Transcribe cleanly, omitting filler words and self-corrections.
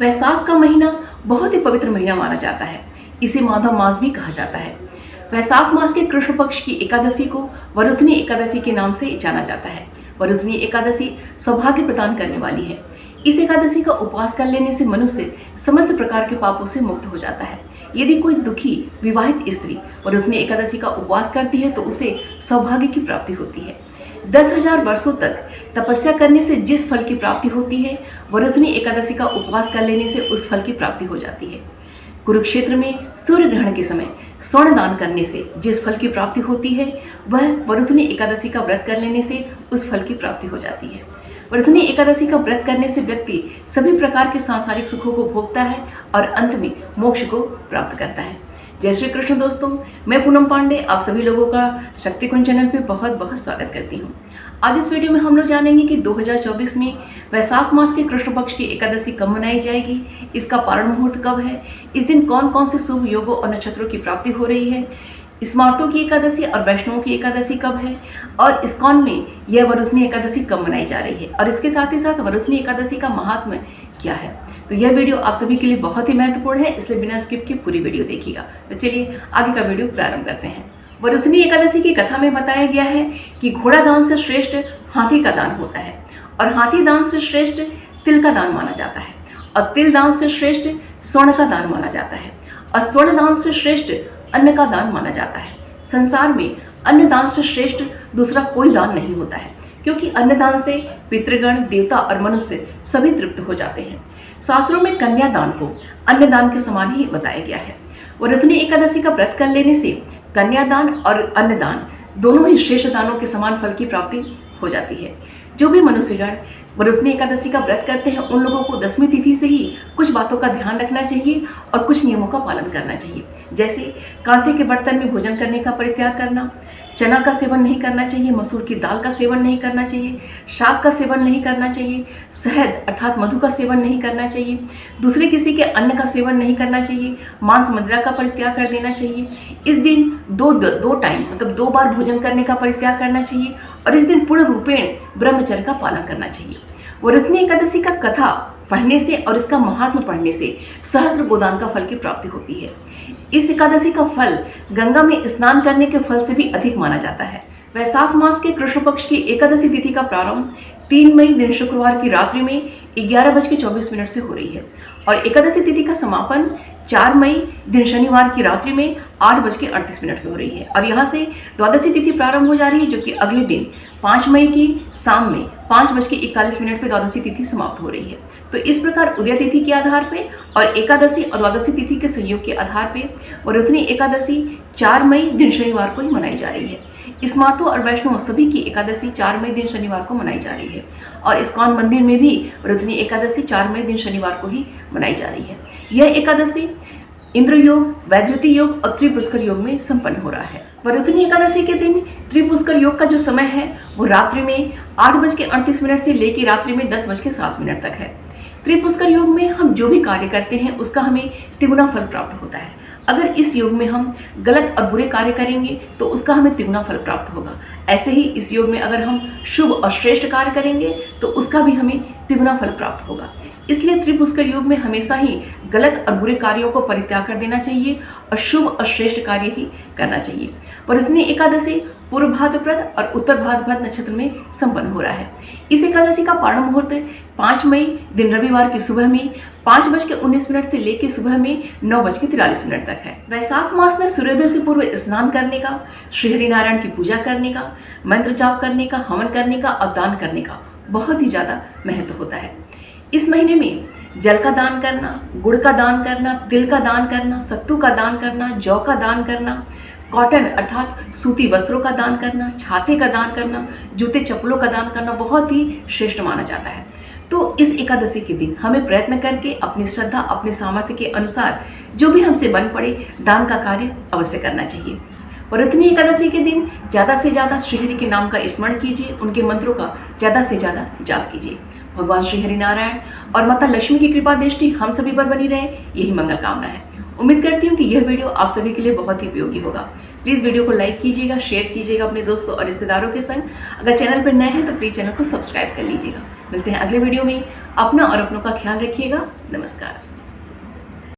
वैशाख का महीना बहुत ही पवित्र महीना माना जाता है। इसे माधव मास भी कहा जाता है। वैशाख मास के कृष्ण पक्ष की एकादशी को वरुथनी एकादशी के नाम से जाना जाता है। वरुथनी एकादशी सौभाग्य प्रदान करने वाली है। इस एकादशी का उपवास कर लेने से मनुष्य समस्त प्रकार के पापों से मुक्त हो जाता है। यदि कोई दुखी विवाहित स्त्री वरुथनी एकादशी का उपवास करती है तो उसे सौभाग्य की प्राप्ति होती है। 10,000 वर्षों तक तपस्या करने से जिस फल की प्राप्ति होती है, वरुथनी एकादशी का उपवास कर लेने से उस फल की प्राप्ति हो जाती है। कुरुक्षेत्र में सूर्य ग्रहण के समय स्वर्ण दान करने से जिस फल की प्राप्ति होती है, वह वरुथनी एकादशी का व्रत कर लेने से उस फल की प्राप्ति हो जाती है। वरुथनी एकादशी का व्रत करने से व्यक्ति सभी प्रकार के सांसारिक सुखों को भोगता है और अंत में मोक्ष को प्राप्त करता है। जय श्री कृष्ण दोस्तों, मैं पूनम पांडे आप सभी लोगों का शक्ति कुंज चैनल पे बहुत बहुत स्वागत करती हूँ। आज इस वीडियो में हम लोग जानेंगे कि 2024 में वैशाख मास के कृष्ण पक्ष की एकादशी कब मनाई जाएगी, इसका पारण मुहूर्त कब है, इस दिन कौन कौन से शुभ योगों और नक्षत्रों की प्राप्ति हो रही है, स्मार्तों की एकादशी और वैष्णवों की एकादशी कब है, और इस्कॉन में यह वरुथनी एकादशी कब मनाई जा रही है, और इसके साथ ही साथ वरुथनी एकादशी का महात्म्य क्या है। तो यह वीडियो आप सभी के लिए बहुत ही महत्वपूर्ण है, इसलिए बिना स्किप किए पूरी वीडियो देखिएगा। तो चलिए आगे का वीडियो प्रारंभ करते हैं। वरुथनी एकादशी की कथा में बताया गया है कि घोड़ा दान से श्रेष्ठ हाथी का दान होता है, और हाथी दान से श्रेष्ठ तिल का दान माना जाता है, और तिल दान से श्रेष्ठ स्वर्ण का दान माना जाता है, और स्वर्ण दान से श्रेष्ठ अन्न का दान माना जाता है। संसार में अन्न दान से श्रेष्ठ दूसरा कोई दान नहीं होता है, क्योंकि अन्नदान से पितृगण, देवता और मनुष्य सभी तृप्त हो जाते हैं। शास्त्रों में कन्यादान को अन्नदान के समान ही बताया गया है। वरुथनी एकादशी का व्रत कर लेने से कन्यादान और अन्नदान दोनों ही श्रेष्ठ दानों के समान फल की प्राप्ति हो जाती है। जो भी मनुष्यगण वरुथनी एकादशी का व्रत करते हैं, उन लोगों को 10वीं तिथि से ही कुछ बातों का ध्यान रखना चाहिए और कुछ नियमों का पालन करना चाहिए। जैसे कांसे के बर्तन में भोजन करने का परित्याग करना, चना का सेवन नहीं करना चाहिए, मसूर की दाल का सेवन नहीं करना चाहिए, शाक का सेवन नहीं करना चाहिए, शहद अर्थात मधु का सेवन नहीं करना चाहिए, दूसरे किसी के अन्न का सेवन नहीं करना चाहिए, मांस मदिरा का परित्याग कर देना चाहिए। इस दिन दो टाइम मतलब 2 बार भोजन करने का परित्याग करना चाहिए, और इस दिन पूर्ण रूपेण ब्रह्मचर्य का पालन करना चाहिए। वरुथनी एकादशी का कथा पढ़ने से और इसका महात्म्य पढ़ने से सहस्त्र गोदान का फल की प्राप्ति होती है। इस एकादशी का फल गंगा में स्नान करने के फल से भी अधिक माना जाता है। वैशाख मास के कृष्ण पक्ष की एकादशी तिथि का प्रारंभ 3 मई दिन शुक्रवार की रात्रि में 11:24 से हो रही है, और एकादशी तिथि का समापन 4 मई दिन शनिवार की रात्रि में 8:38 पे हो रही है, और यहाँ से द्वादशी तिथि प्रारंभ हो जा रही है, जो कि अगले दिन 5 मई की शाम में 5:41 पे द्वादशी तिथि समाप्त हो रही है। तो इस प्रकार उदय तिथि के आधार पे और एकादशी और द्वादशी तिथि के संयोग के आधार पे वरुथनी एकादशी 4 मई दिन शनिवार को ही मनाई जा रही है। स्मार्तों और वैष्णव सभी की एकादशी 4 मई दिन शनिवार को मनाई जा रही है, और इस्कॉन मंदिर में भी वरुथनी एकादशी 4 मई दिन शनिवार को ही मनाई जा रही है। यह एकादशी इंद्र योग, वैद्युति योग और त्रिपुष्कर योग में संपन्न हो रहा है। वरुथनी एकादशी के दिन त्रिपुष्कर योग का जो समय है वो रात्रि में 8:38 से लेकर रात्रि में 10:07 तक है। त्रिपुष्कर योग में हम जो भी कार्य करते हैं उसका हमें तिगुना फल प्राप्त होता है। अगर इस योग में हम गलत और बुरे कार्य करेंगे तो उसका हमें तिगुना फल प्राप्त होगा। ऐसे ही इस योग में अगर हम शुभ और श्रेष्ठ कार्य करेंगे तो उसका भी हमें तिगुना फल प्राप्त होगा। इसलिए त्रिपुष्कर योग में हमेशा ही गलत और बुरे कार्यों को परित्याग कर देना चाहिए और शुभ और श्रेष्ठ कार्य ही करना चाहिए। वरुथनी एकादशी पूर्व भाद्रपद और उत्तर भाद्रपद नक्षत्र में संपन्न हो रहा है। इस एकादशी का पारण मुहूर्त 5 मई दिन रविवार की सुबह में 5:19 से लेकर सुबह में 9:43 तक है। वैशाख मास में सूर्योदय से पूर्व स्नान करने का, श्री हरिनारायण की पूजा करने का, मंत्र जाप करने का, हवन करने का और दान करने का बहुत ही ज़्यादा महत्व होता है। इस महीने में जल का दान करना, गुड़ का दान करना, तिल का दान करना, सत्तू का दान करना, जौ का दान करना, कॉटन अर्थात सूती वस्त्रों का दान करना, छाते का दान करना, जूते चप्पलों का दान करना बहुत ही श्रेष्ठ माना जाता है। तो इस एकादशी के दिन हमें प्रयत्न करके अपनी श्रद्धा, अपने सामर्थ्य के अनुसार जो भी हमसे बन पड़े दान का कार्य अवश्य करना चाहिए। वरुथनी एकादशी के दिन ज़्यादा से ज़्यादा श्रीहरि के नाम का स्मरण कीजिए, उनके मंत्रों का ज़्यादा से ज़्यादा जाप कीजिए। भगवान श्री हरिनारायण और माता लक्ष्मी की कृपा दृष्टि हम सभी पर बनी रहे, यही मंगल कामना है। उम्मीद करती हूँ कि यह वीडियो आप सभी के लिए बहुत ही उपयोगी होगा। प्लीज़ वीडियो को लाइक कीजिएगा, शेयर कीजिएगा अपने दोस्तों और रिश्तेदारों के संग। अगर चैनल पर नए हैं तो प्लीज़ चैनल को सब्सक्राइब कर लीजिएगा। मिलते हैं अगले वीडियो में अपना और अपनों का ख्याल रखिएगा। नमस्कार।